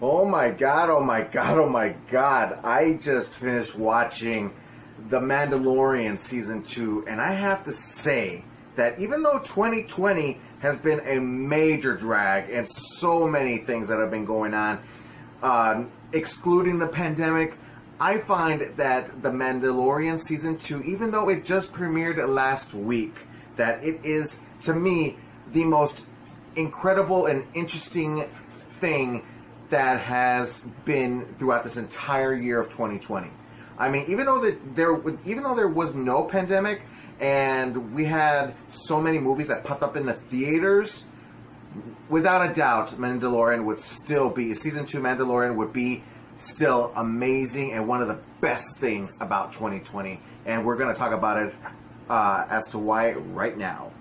Oh my god, oh my god, oh my god. I just finished watching The Mandalorean Season 2, and I have to say that even though 2020 has been a major drag and so many things that have been going on, excluding the pandemic, I find that The Mandalorian Season 2, even though it just premiered last week, that it is, to me, the most incredible and interesting thing that has been throughout this entire year of 2020. I mean, even though there was no pandemic and we had so many movies that popped up in the theaters, without a doubt, Mandalorian would still be, Season 2 Mandalorian would be still amazing and one of the best things about 2020. And we're going to talk about it as to why right now.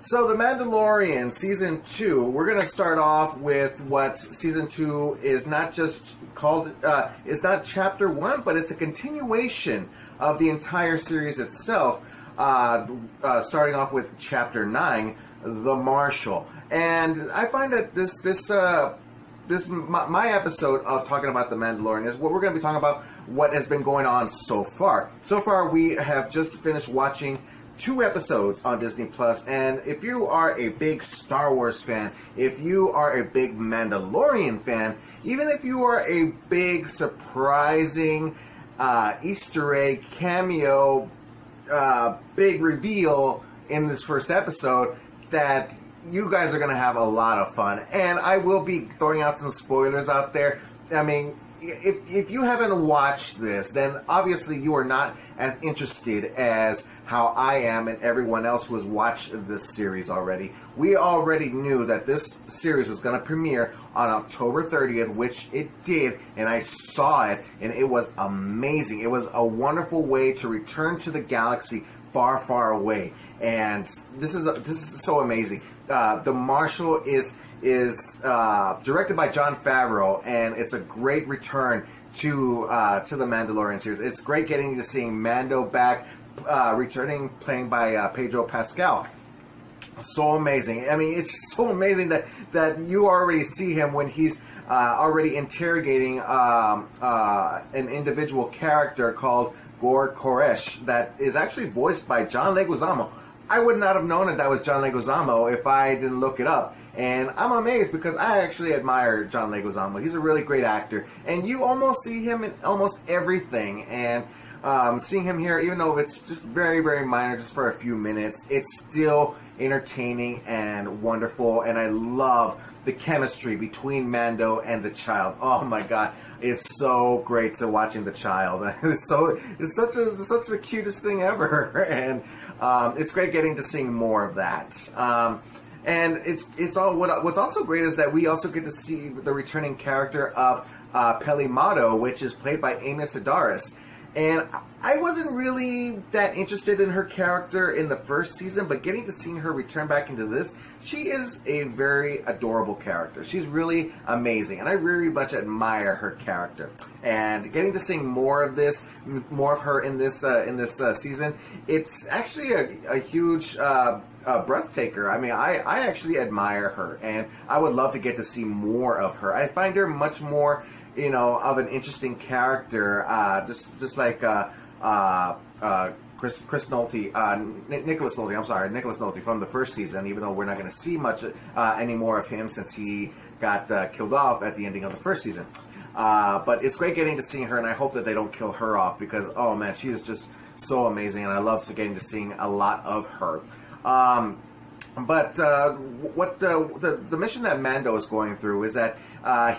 So, The Mandalorian Season 2, we're going to start off with what Season 2 is not just called, is not Chapter 1, but it's a continuation of the entire series itself, starting off with Chapter 9, The Marshal. And I find that my episode of talking about The Mandalorian is what we're going to be talking about what has been going on so far. So far, we have just finished watching 2 episodes on Disney Plus, and if you are a big Star Wars fan, if you are a big Mandalorian fan, even if you are a big surprising Easter egg cameo, big reveal in this first episode, that you guys are going to have a lot of fun. And I will be throwing out some spoilers out there. I mean, if you haven't watched this, then obviously you are not as interested as how I am and everyone else who has watched this series already. We already knew that this series was going to premiere on October 30th, which it did, and I saw it, and it was amazing. It was a wonderful way to return to the galaxy far, far away, and this is so amazing. The Marshal is directed by Jon Favreau, and it's a great return to the Mandalorian series. It's great getting to see Mando back, returning, playing by Pedro Pascal. So amazing. I mean, it's so amazing that you already see him when he's already interrogating an individual character called Gor Koresh that is actually voiced by John Leguizamo. I would not have known that was John Leguizamo if I didn't look it up. And I'm amazed because I actually admire John Leguizamo. He's a really great actor. And you almost see him in almost everything. And seeing him here, even though it's just very, very minor, just for a few minutes, it's still entertaining and wonderful. And I love the chemistry between Mando and the child. Oh my God. It's so great to watching the child. It's such the cutest thing ever. And it's great getting to see more of that. And what's also great is that we also get to see the returning character of Peli Motto, which is played by Amy Sedaris. And I wasn't really that interested in her character in the first season, but getting to see her return back into this, she is a very adorable character. She's really amazing, and I very much admire her character. And getting to see more of her in this season, it's actually a huge breath taker. I mean, I actually admire her, and I would love to get to see more of her. I find her much more, of an interesting character, just like Nicholas Nolte from the first season, even though we're not going to see much any more of him since he got killed off at the ending of the first season. But it's great getting to see her, and I hope that they don't kill her off because, oh man, she is just so amazing, and I love getting to seeing a lot of her. But what the mission that Mando is going through is that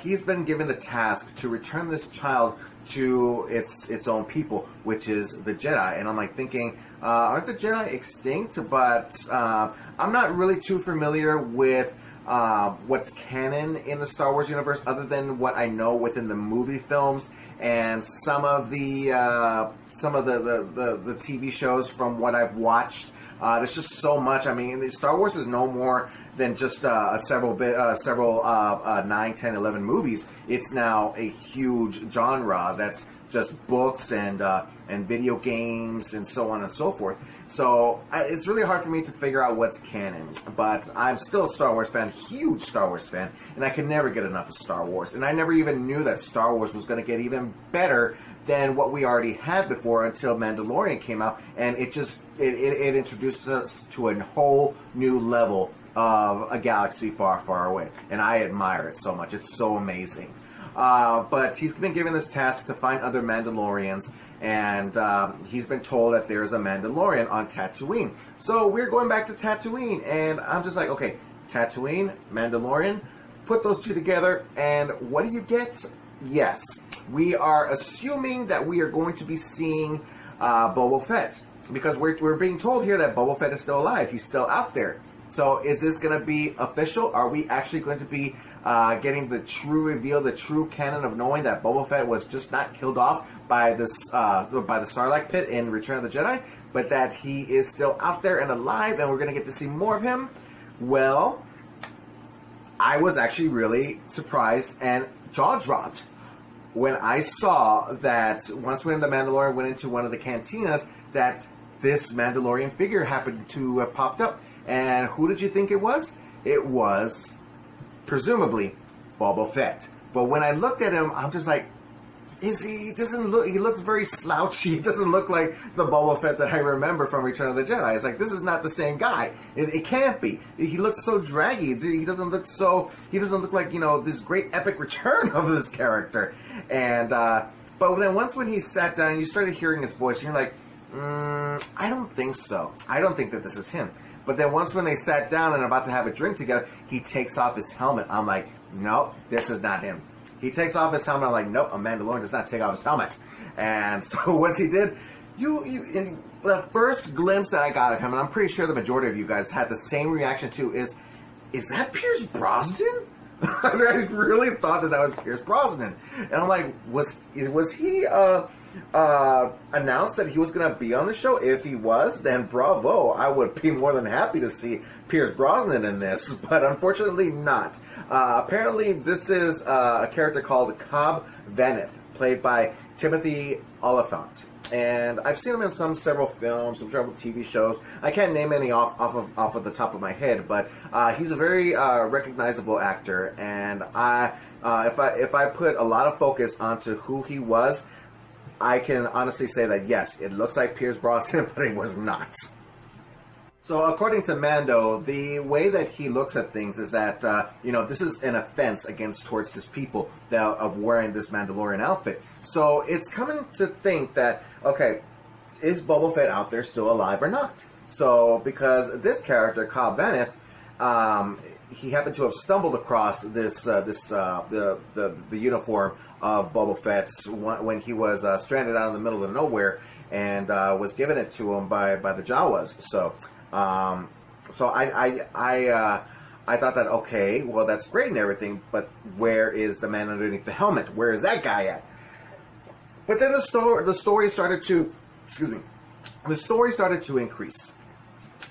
he's been given the task to return this child to its own people, which is the Jedi. And I'm like thinking, aren't the Jedi extinct? But I'm not really too familiar with what's canon in the Star Wars universe, other than what I know within the movie films and some of the TV shows from what I've watched. There's just so much. I mean, Star Wars is no more than just several 9, 10, 11 movies. It's now a huge genre that's just books and video games and so on and so forth. So it's really hard for me to figure out what's canon. But I'm still a Star Wars fan, huge Star Wars fan, and I can never get enough of Star Wars. And I never even knew that Star Wars was going to get even better than what we already had before until Mandalorian came out, and it introduced us to a whole new level of a galaxy far, far away. And I admire it so much. It's so amazing. But he's been given this task to find other Mandalorians, and he's been told that there's a Mandalorian on Tatooine. So we're going back to Tatooine, and I'm just like, okay, Tatooine, Mandalorian, put those two together, and what do you get? Yes, we are assuming that we are going to be seeing Boba Fett, because we're being told here that Boba Fett is still alive. He's still out there. So is this going to be official? Are we actually going to be getting the true reveal, the true canon of knowing that Boba Fett was just not killed off by this by the Sarlacc pit in Return of the Jedi, but that he is still out there and alive, and we're going to get to see more of him? Well, I was actually really surprised and jaw-dropped when I saw that once when the Mandalorian went into one of the cantinas, that this Mandalorian figure happened to have popped up. And who did you think it was? It was, presumably, Boba Fett. But when I looked at him, I'm just like, he looks very slouchy. He doesn't look like the Boba Fett that I remember from Return of the Jedi. It's like, this is not the same guy. It can't be. He looks so draggy. He doesn't look like, this great epic return of this character. And, but then once when he sat down, you started hearing his voice, and you're like, I don't think so. I don't think that this is him. But then once when they sat down and about to have a drink together, he takes off his helmet. I'm like, nope, this is not him. He takes off his helmet. I'm like, nope, a Mandalorian does not take off his helmet. And so once he did, the first glimpse that I got of him, and I'm pretty sure the majority of you guys had the same reaction too, is that Pierce Brosnan? I really thought that was Pierce Brosnan. And I'm like, was he announced that he was going to be on the show? If he was, then bravo. I would be more than happy to see Pierce Brosnan in this, but unfortunately not. Apparently, this is a character called Cobb Vanth, played by Timothy Oliphant. And I've seen him in several films, several TV shows. I can't name any off of the top of my head, but he's a very recognizable actor. And if I put a lot of focus onto who he was, I can honestly say that yes, it looks like Pierce Brosnan, but it was not. So according to Mando, the way that he looks at things is that, this is an offense towards his people of wearing this Mandalorian outfit. So it's coming to think that, okay, is Boba Fett out there still alive or not? So, because this character, Cobb Vanth, he happened to have stumbled across the uniform of Boba Fett when he was stranded out in the middle of nowhere, and was given it to him by the Jawas. So I thought that, okay, well, that's great and everything, but where is the man underneath the helmet? Where is that guy at? But then the story started to increase.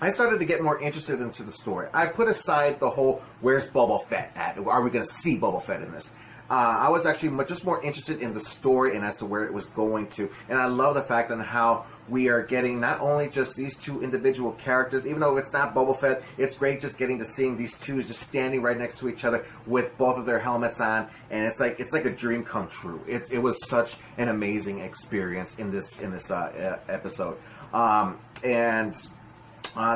I started to get more interested into the story. I put aside the whole, where's Boba Fett at? Are we going to see Boba Fett in this? I was actually just more interested in the story and as to where it was going to. And I love the fact on how we are getting not only just these two individual characters, even though it's not Boba Fett, it's great just getting to seeing these two just standing right next to each other with both of their helmets on, and it's like a dream come true. It was such an amazing experience in this episode, and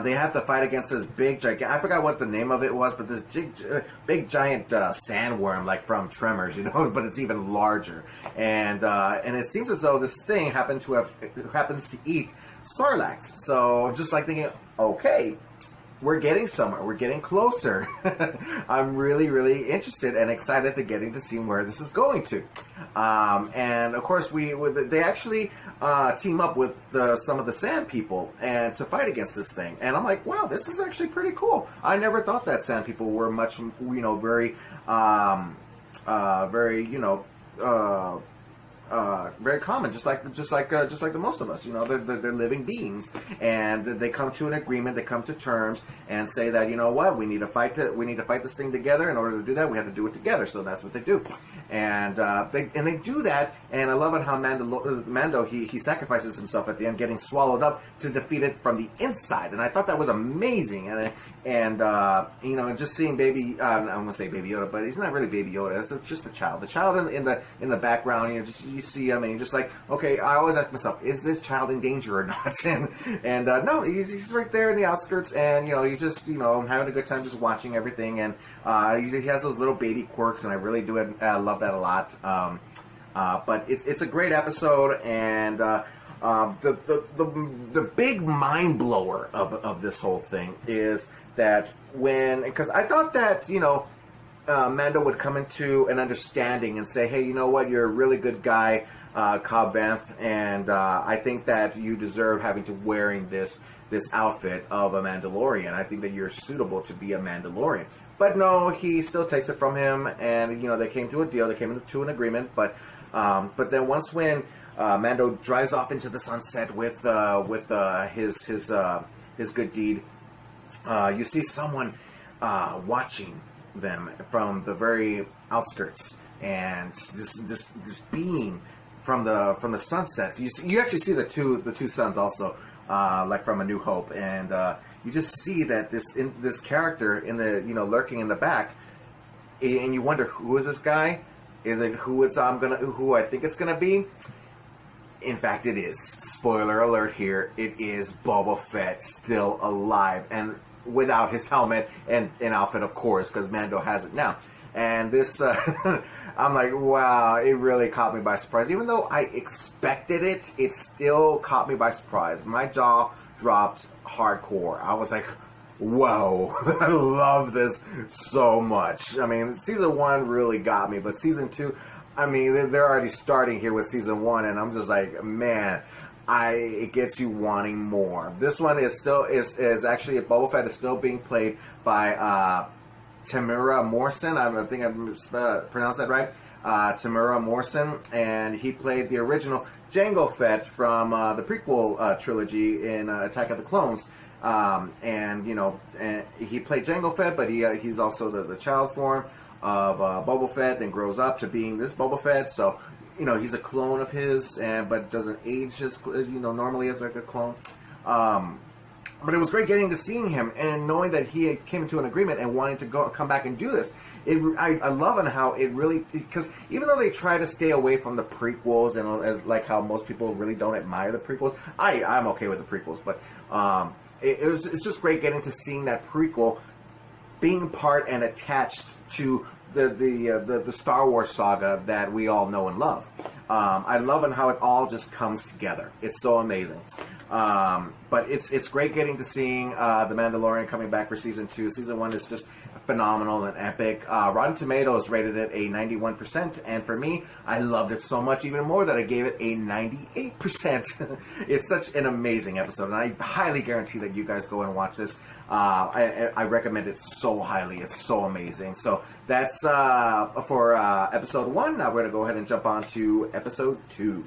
they have to fight against this big giant. I forgot what the name of it was, but this big giant sandworm, like from Tremors, you know, but it's even larger. And it seems as though this thing happens to eat Sarlacc. So just like thinking, okay, we're getting somewhere. We're getting closer. I'm really, really interested and excited to getting to see where this is going to. And of course, they actually team up with some of the Sand People and to fight against this thing. And I'm like, wow, this is actually pretty cool. I never thought that Sand People were much, you know, very, very common, just like the most of us. You know, they're living beings, and they come to an agreement. They come to terms and say that, you know what, we need to fight this thing together. In order to do that, we have to do it together. So that's what they do, and they do that. And I love it how Mando he sacrifices himself at the end, getting swallowed up to defeat it from the inside. And I thought that was amazing. And you know, just seeing baby, I'm gonna say Baby Yoda, but he's not really Baby Yoda. It's just the child. The child in the background. You know, you see him, and you're just like, okay. I always ask myself, is this child in danger or not? And no, he's right there in the outskirts, and you know, he's just, you know, having a good time, just watching everything. And he has those little baby quirks, and I really do love that a lot. But it's a great episode, and the big mind blower of this whole thing is that because I thought that, you know, Mando would come into an understanding and say, hey, you know what, you're a really good guy, Cobb Vanth, and I think that you deserve having to wearing this outfit of a Mandalorian. I think that you're suitable to be a Mandalorian. But no, he still takes it from him, and you know, they came to a deal, they came to an agreement. But then once when Mando drives off into the sunset with his good deed, you see someone watching them from the very outskirts, and this being from the sunsets. You actually see the two suns also, like from A New Hope, and you just see that this character in the, you know, lurking in the back, and you wonder, who is this guy? Is it who I think it's gonna be? In fact, it is. Spoiler alert here. It is Boba Fett, still alive, and without his helmet and outfit, of course, because Mando has it now. And this, I'm like, wow, it really caught me by surprise. Even though I expected it, it still caught me by surprise. My jaw dropped hardcore. I was like, whoa, I love this so much. I mean, season 1 really got me, but season 2, I mean, they're already starting here with season 1, and I'm just like, man, it gets you wanting more. This one is actually, Boba Fett is still being played by Temuera Morrison. I think I pronounced that right. Temuera Morrison, and he played the original Jango Fett from the prequel trilogy in Attack of the Clones. And you know, he played Jango Fett, but he's also the child form of Boba Fett, and grows up to being this Boba Fett. So, you know, he's a clone of his, but doesn't age as, you know, normally as like a clone. But it was great getting to seeing him and knowing that he came into an agreement and wanting to come back and do this. I love it how it really, because even though they try to stay away from the prequels, and as like how most people really don't admire the prequels, I'm okay with the prequels, but it's just great getting to seeing that prequel being part and attached to the Star Wars saga that we all know and love. I love how it all just comes together. It's so amazing. But it's great getting to seeing The Mandalorian coming back for season 2. Season 1 is just phenomenal and epic. Rotten Tomatoes rated it a 91%, and for me, I loved it so much, even more, that I gave it a 98%. It's such an amazing episode, and I highly guarantee that you guys go and watch this. I recommend it so highly. It's so amazing. So that's for episode 1. Now we're going to go ahead and jump on to episode 2.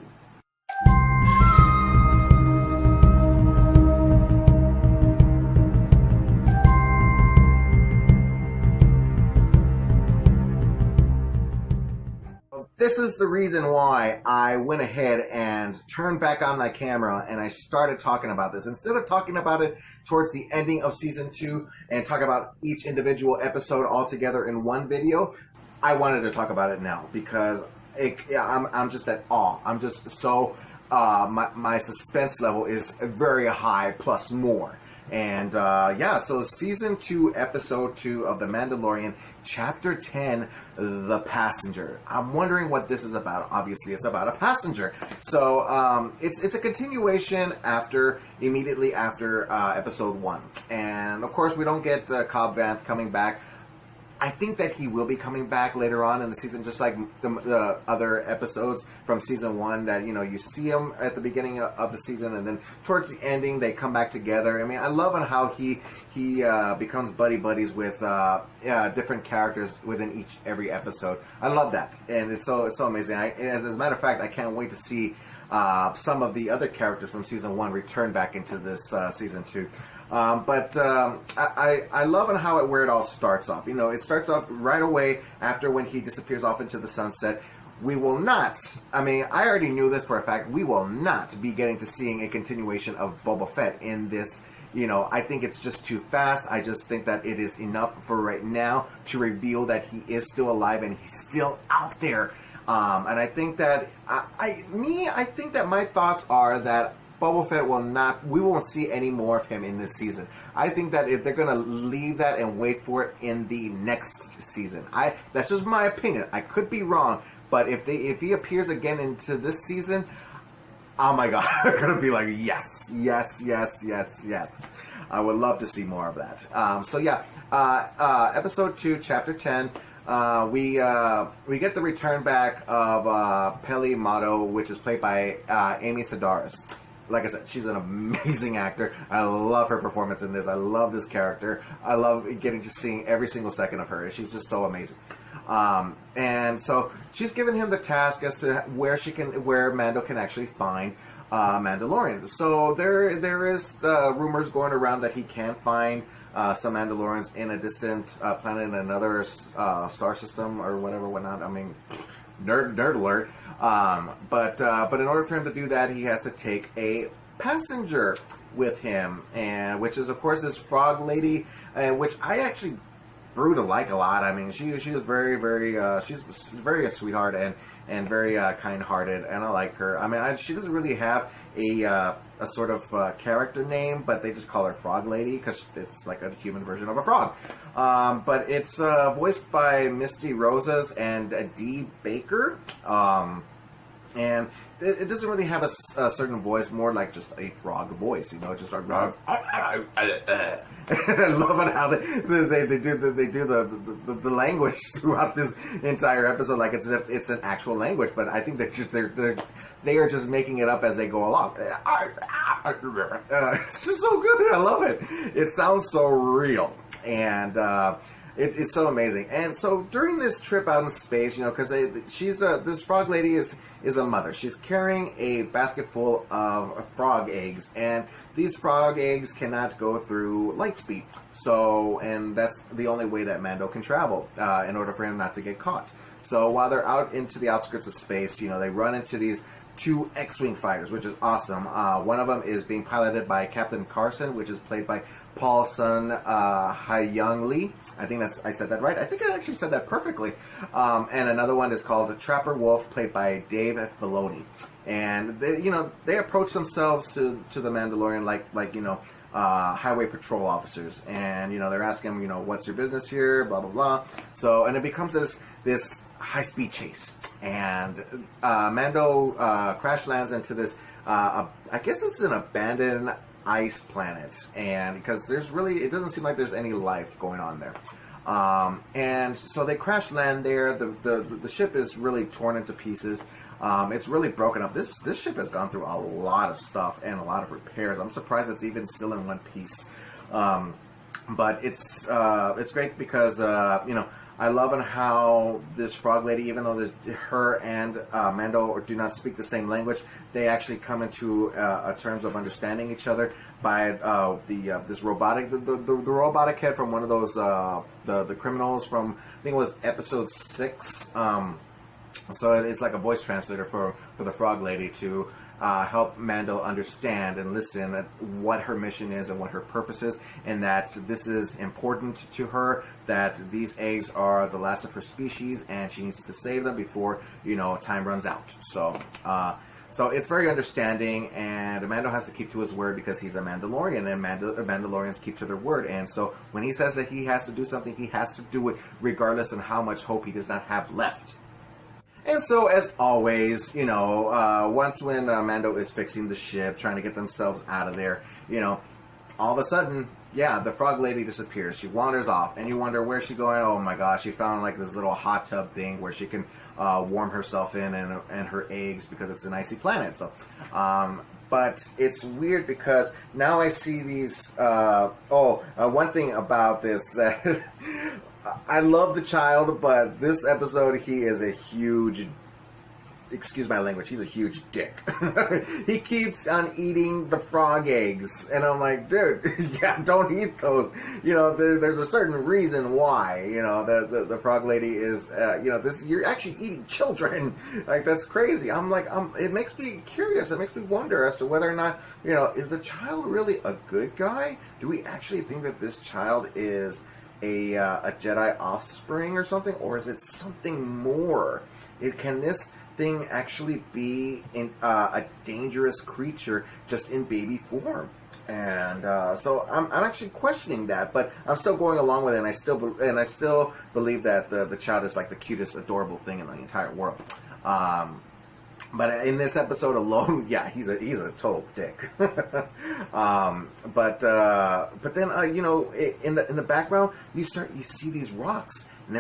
This is the reason why I went ahead and turned back on my camera and I started talking about this. Instead of talking about it towards the ending of season 2 and talk about each individual episode all together in one video, I wanted to talk about it now because I'm just at awe. I'm just so, my suspense level is very high plus more. And yeah, so season 2, episode 2 of The Mandalorian, chapter 10, The Passenger. I'm wondering what this is about. Obviously, it's about a passenger. So it's a continuation immediately after episode 1. And of course, we don't get Cobb Vanth coming back. I think that he will be coming back later on in the season, just like the other episodes from season 1, that, you see him at the beginning of the season, and then towards the ending, they come back together. I mean, I love how he becomes buddies with different characters within every episode. I love that, and it's so amazing. As a matter of fact, I can't wait to see some of the other characters from season 1 return back into this season 2. But I love where it all starts off. It starts off right away after when he disappears off into the sunset. We will not, I already knew this for a fact, we will not be getting to seeing a continuation of Boba Fett in this. I think it's just too fast. I just think that it is enough for right now to reveal that he is still alive and he's still out there. And I think that, I think that my thoughts are that Boba Fett we won't see any more of him in this season. I think that if they're going to leave that and wait for it in the next season. That's just my opinion. I could be wrong, but if he appears again into this season, oh my god, I'm going to be like, yes. I would love to see more of that. So yeah, episode 2, chapter 10. We get the return back of Peli Motto, which is played by Amy Sedaris. Like I said, she's an amazing actor. I love her performance in this. I love this character. I love getting to see every single second of her. She's just so amazing. And so she's given him the task as to where Mando can actually find Mandalorians. So there is the rumors going around that he can find some Mandalorians in a distant planet in another star system or whatnot. Nerd alert. But in order for him to do that, he has to take a passenger with him, and which is of course this frog lady, which I actually grew to like a lot. She was very she's very a sweetheart and very kind-hearted, and I like her. She doesn't really have a sort of character name, but they just call her Frog Lady because it's like a human version of a frog. But it's voiced by Misty Rosas and Dee Baker. And it doesn't really have a certain voice, more like just a frog voice, just like. I love it how they do the language throughout this entire episode, like it's an actual language. But I think they are just making it up as they go along. It's just so good. I love it. It sounds so real, and it's so amazing. And so during this trip out in space, because this frog lady is a mother. She's carrying a basket full of frog eggs, and these frog eggs cannot go through light speed. And that's the only way that Mando can travel in order for him not to get caught. So while they're out into the outskirts of space, they run into these 2 X-Wing fighters, which is awesome. One of them is being piloted by Captain Carson, which is played by Paulson Hyung Lee. I think I said that right. I think I actually said that perfectly. And another one is called Trapper Wolf, played by Dave Filoni. And they approach themselves to the Mandalorian like highway patrol officers, and they're asking him, what's your business here, blah blah blah. So, and it becomes this high-speed chase, and Mando crash lands into this I guess it's an abandoned ice planet, and because it doesn't seem like there's any life going on there. And so they crash land there. The ship is really torn into pieces. It's really broken up. This ship has gone through a lot of stuff and a lot of repairs. I'm surprised it's even still in one piece. But it's great because I love how this frog lady, even though her and Mando do not speak the same language, they actually come into terms of understanding each other by this robotic the robotic head from one of those the criminals from, I think it was episode 6. So it's like a voice translator for the frog lady to help Mando understand and listen at what her mission is and what her purpose is, and that this is important to her, that these eggs are the last of her species and she needs to save them before time runs out. So So it's very understanding, and Mando has to keep to his word because he's a Mandalorian, and Mandalorians keep to their word. And so when he says that he has to do something, he has to do it regardless of how much hope he does not have left. And so, as always, once when Mando is fixing the ship, trying to get themselves out of there, all of a sudden, the frog lady disappears. She wanders off, and you wonder where's she going. Oh my gosh, she found like this little hot tub thing where she can warm herself in and her eggs because it's an icy planet. So, but it's weird because now I see these. One thing about this that I love the child, but this episode he is a huge. Excuse my language, he's a huge dick. He keeps on eating the frog eggs. And I'm like, dude, don't eat those. There's a certain reason why, the frog lady is, you're actually eating children. Like, that's crazy. I'm like, it makes me curious. It makes me wonder as to whether or not, is the child really a good guy? Do we actually think that this child is a Jedi offspring or something? Or is it something more? Can this thing actually be a dangerous creature just in baby form? And so I'm actually questioning that, but I'm still going along with it, and I still believe that the child is like the cutest, adorable thing in the entire world. But in this episode alone, he's a total dick. But then in the background you see these rocks. And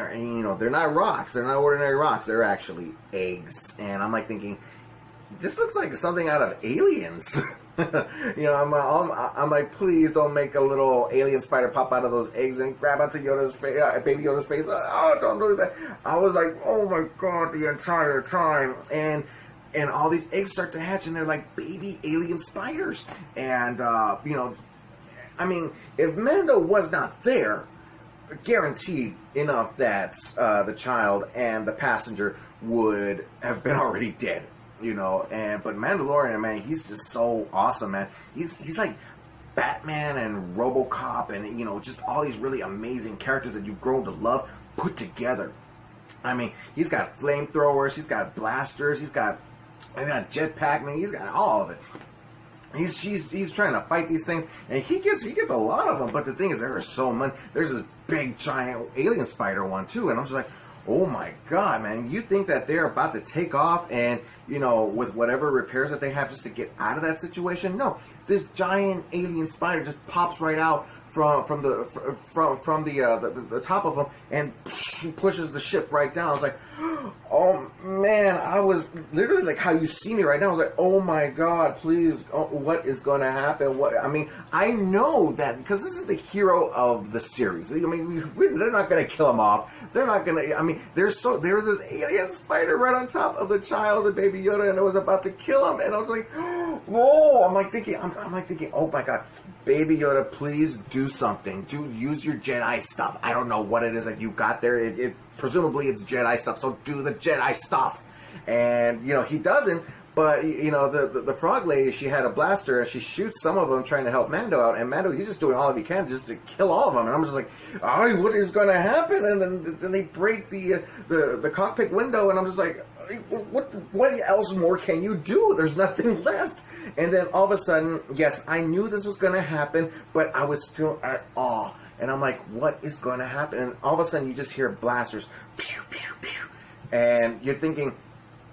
they're not rocks. They're not ordinary rocks. They're actually eggs. And I'm like thinking, this looks like something out of Aliens. I'm like, please don't make a little alien spider pop out of those eggs and grab onto Yoda's face, baby Yoda's face. Oh, don't do that. I was like, oh my god, the entire time. And all these eggs start to hatch, and they're like baby alien spiders. And if Mando was not there, guaranteed enough that the child and the passenger would have been already dead, but Mandalorian, man, he's just so awesome, man. He's like Batman and RoboCop and just all these really amazing characters that you've grown to love put together. He's got flamethrowers, he's got blasters, he's got jetpack, man, he's got all of it. He's trying to fight these things, and he gets a lot of them. But the thing is, there are so many. There's this big giant alien spider one too, and I'm just like, oh my god, man! You think that they're about to take off, and with whatever repairs that they have just to get out of that situation? No, this giant alien spider just pops right out from the top of them and pushes the ship right down. I was like, oh man, I was literally like how you see me right now. I was like, oh my god, please, what is going to happen? I know that because this is the hero of the series. They're not going to kill him off. They're not going to. There's this alien spider right on top of the child, the baby Yoda, and it was about to kill him. And I was like, whoa! I'm like thinking, oh my god. Baby Yoda, please do something. Use your Jedi stuff. I don't know what it is that you got there. Presumably it's Jedi stuff, so do the Jedi stuff. And, he doesn't. But, the frog lady, she had a blaster, and she shoots some of them trying to help Mando out. And Mando, he's just doing all he can just to kill all of them. And I'm just like, oh, what is going to happen? And then they break the cockpit window, and I'm just like, what else more can you do? There's nothing left. And then all of a sudden, yes, I knew this was going to happen, but I was still at awe. And I'm like, what is going to happen? And all of a sudden, you just hear blasters, pew, pew, pew. And you're thinking,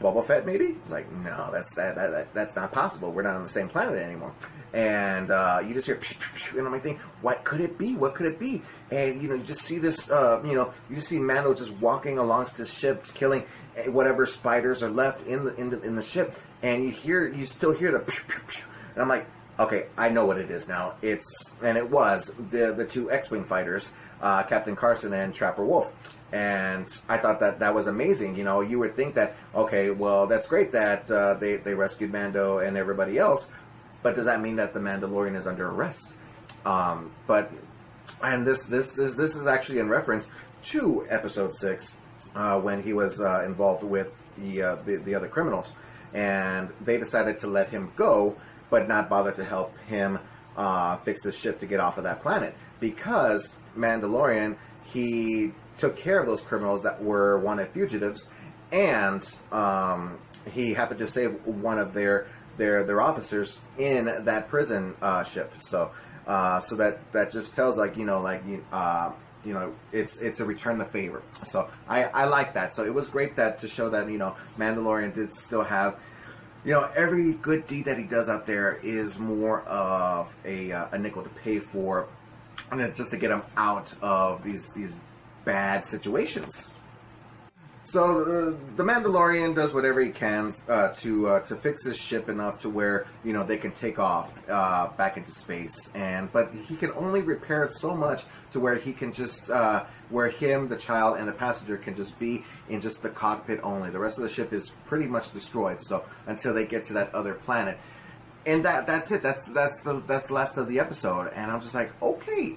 Boba Fett, maybe? Like, no, that's not possible. We're not on the same planet anymore. And you just hear pew, pew, pew. And I'm like thinking, what could it be? What could it be? And, you just see this, you just see Mando just walking alongst the ship, killing whatever spiders are left in the ship. And you still hear the pew, pew, pew. And I'm like, okay, I know what it is now. It was the two X-Wing fighters, Captain Carson and Trapper Wolf. And I thought that was amazing. You would think that, okay, well, that's great that they rescued Mando and everybody else, but does that mean that the Mandalorian is under arrest? And this is actually in reference to Episode 6, when he was involved with the other criminals. And they decided to let him go, but not bother to help him fix the ship to get off of that planet. Because Mandalorian, he took care of those criminals that were wanted fugitives, and he happened to save one of their officers in that prison ship. So that just tells, like, it's a return the favor. So I like that. So it was great that to show that, Mandalorian did still have, every good deed that he does out there is more of a nickel to pay for, and just to get him out of these bad situations. So the Mandalorian does whatever he can to fix his ship enough to where they can take off back into space, but he can only repair it so much to where he can just where him, the child, and the passenger can just be in just the cockpit only. The rest of the ship is pretty much destroyed. So until they get to that other planet, and that's it. That's the last of the episode. And I'm just like, okay,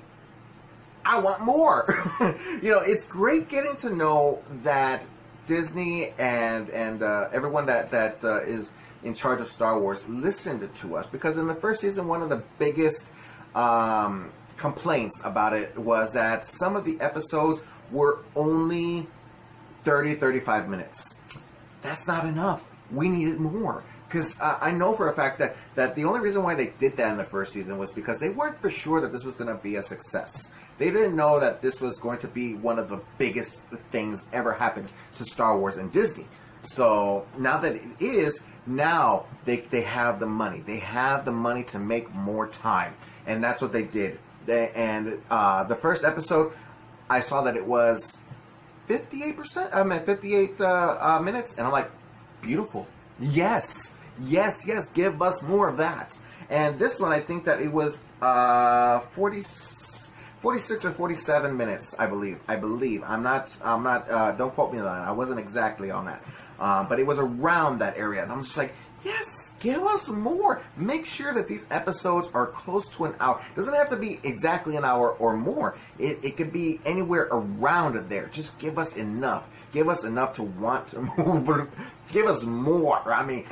I want more. It's great getting to know that Disney and everyone that is in charge of Star Wars listened to us, because in the first season, one of the biggest complaints about it was that some of the episodes were only 35 minutes. That's not enough. We needed more. Because I know for a fact that the only reason why they did that in the first season was because they weren't for sure that this was going to be a success. They didn't know that this was going to be one of the biggest things ever happened to Star Wars and Disney. So now that it is, now they have the money. They have the money to make more time. And that's what they did. The first episode, I saw that it was 58 minutes. And I'm like, beautiful. Yes, give us more of that. And this one, I think that it was 46 or 47 minutes, I believe. I'm not, don't quote me on that. I wasn't exactly on that. But it was around that area. And I'm just like, yes, give us more. Make sure that these episodes are close to an hour. It doesn't have to be exactly an hour or more. It could be anywhere around there. Just give us enough. Give us enough to want to move. Give us more. I mean,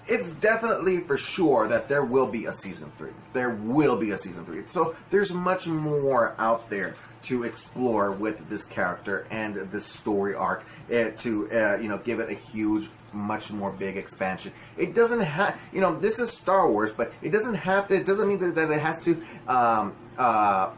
it's definitely for sure that there will be a season 3. There will be a season 3. So there's much more out there to explore with this character and this story arc to give it a huge, much more big expansion. It doesn't have, this is Star Wars, but it doesn't have to. It doesn't mean that it has to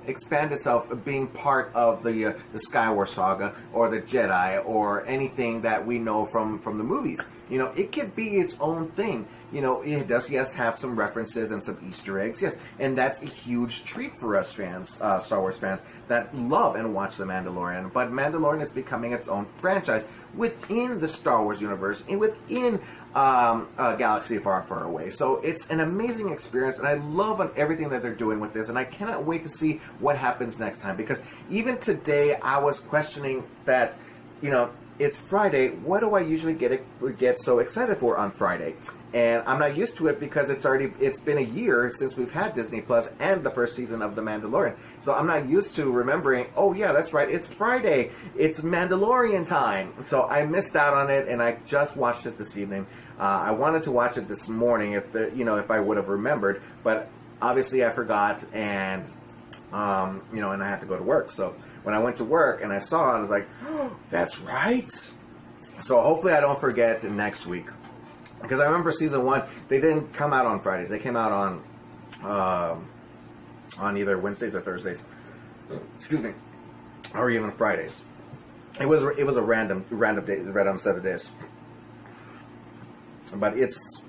expand itself being part of the Skywalker saga or the Jedi or anything that we know from the movies. It could be its own thing. It does, yes, have some references and some Easter eggs, yes, and that's a huge treat for us fans, Star Wars fans, that love and watch The Mandalorian. But Mandalorian is becoming its own franchise within the Star Wars universe and within a galaxy far, far away. So it's an amazing experience, and I love on everything that they're doing with this, and I cannot wait to see what happens next time, because even today I was questioning that, it's Friday. What do I usually get so excited for on Friday? And I'm not used to it because it's been a year since we've had Disney Plus and the first season of The Mandalorian. So I'm not used to remembering, oh yeah, that's right, it's Friday. It's Mandalorian time. So I missed out on it, and I just watched it this evening. I wanted to watch it this morning if I would have remembered, but obviously I forgot, and and I had to go to work. So when I went to work and I saw it, I was like, oh, that's right. So hopefully I don't forget next week. Because I remember season 1, they didn't come out on Fridays. They came out on either Wednesdays or Thursdays. Excuse me. Or even Fridays. It was a random set of days. But it's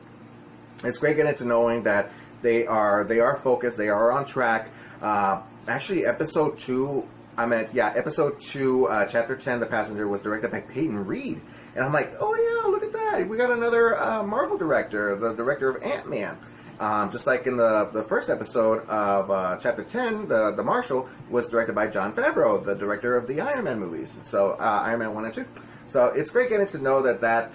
great getting to knowing that they are focused, they are on track. Actually, episode 2, episode 2, chapter 10, The Passenger, was directed by Peyton Reed. And I'm like, oh yeah, look at that. We got another Marvel director, the director of Ant-Man. Just like in the first episode of chapter 10, the Marshal was directed by Jon Favreau, the director of the Iron Man movies. So Iron Man 1 and 2. So it's great getting to know that's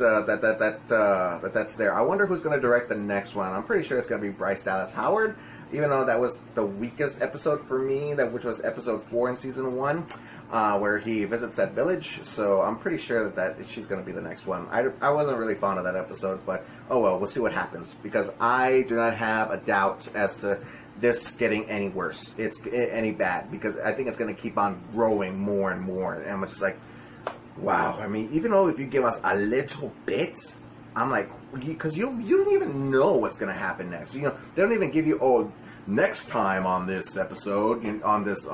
there. I wonder who's going to direct the next one. I'm pretty sure it's going to be Bryce Dallas Howard, even though that was the weakest episode for me, which was episode 4 in season 1. Where he visits that village, so I'm pretty sure that she's going to be the next one. I wasn't really fond of that episode, but oh well, we'll see what happens, because I do not have a doubt as to this getting any worse, any bad, because I think it's going to keep on growing more and more, and I'm just like, wow. I mean, even though if you give us a little bit, I'm like, because you don't even know what's going to happen next. You know, they don't even give you, next time on this episode, on this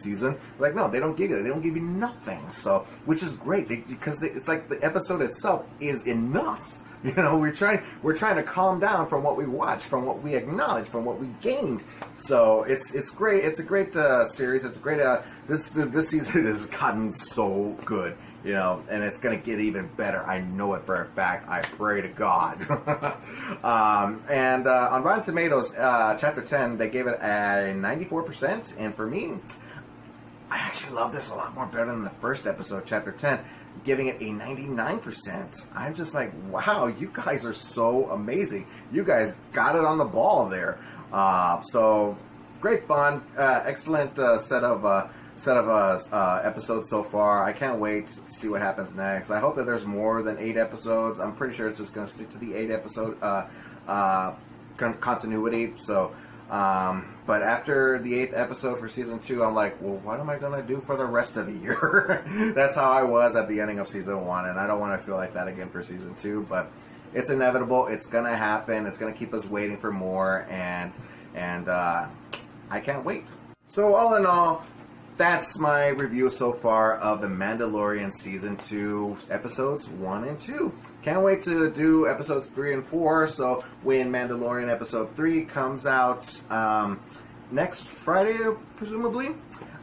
season. Like, no, they don't give you that. They don't give you nothing. So, which is great because it's like the episode itself is enough. You know, we're trying to calm down from what we watched, from what we acknowledged, from what we gained. So it's great. It's a great series. It's a great. This season has gotten so good. You know, and it's going to get even better. I know it for a fact. I pray to God. And on Rotten Tomatoes, Chapter 10, they gave it a 94%. And for me, I actually love this a lot more better than the first episode, Chapter 10, giving it a 99%. I'm just like, wow, you guys are so amazing. You guys got it on the ball there. So, great fun. Excellent set of episodes so far. I can't wait to see what happens next. I hope that there's more than 8 episodes. I'm pretty sure it's just going to stick to the 8 episode continuity. So, but after the 8th episode for season 2, I'm like, well, what am I going to do for the rest of the year? That's how I was at the ending of season 1, and I don't want to feel like that again for season 2. But it's inevitable. It's going to happen. It's going to keep us waiting for more, and I can't wait. So all in all, that's my review so far of The Mandalorian Season 2, Episodes 1 and 2. Can't wait to do Episodes 3 and 4, so when Mandalorian Episode 3 comes out next Friday, presumably,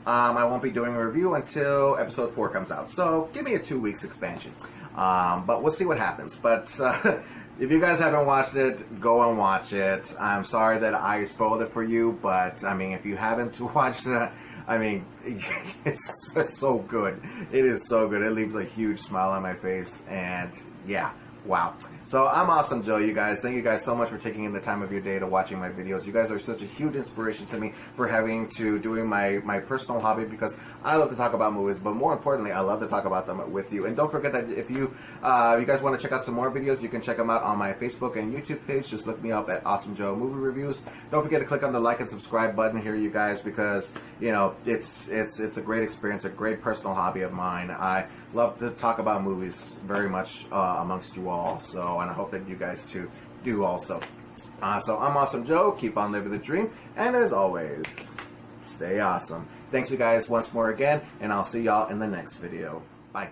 I won't be doing a review until Episode 4 comes out. So give me a 2 weeks expansion. But we'll see what happens. But if you guys haven't watched it, go and watch it. I'm sorry that I spoiled it for you, but I mean, if you haven't watched it, I mean, it's so good. It is so good. It leaves a huge smile on my face, and yeah, wow. So I'm Awesome Joe, you guys. Thank you guys so much for taking in the time of your day to watching my videos. You guys are such a huge inspiration to me for doing my personal hobby, because I love to talk about movies, but more importantly, I love to talk about them with you. And don't forget that if you guys want to check out some more videos, you can check them out on my Facebook and YouTube page. Just look me up at Awesome Joe Movie Reviews. Don't forget to click on the like and subscribe button here, you guys, because you know it's a great experience, a great personal hobby of mine. I love to talk about movies very much amongst you all. So, and I hope that you guys too do also. So I'm Awesome Joe. Keep on living the dream, and as always, stay awesome. Thanks you guys once more again, and I'll see y'all in the next video. Bye.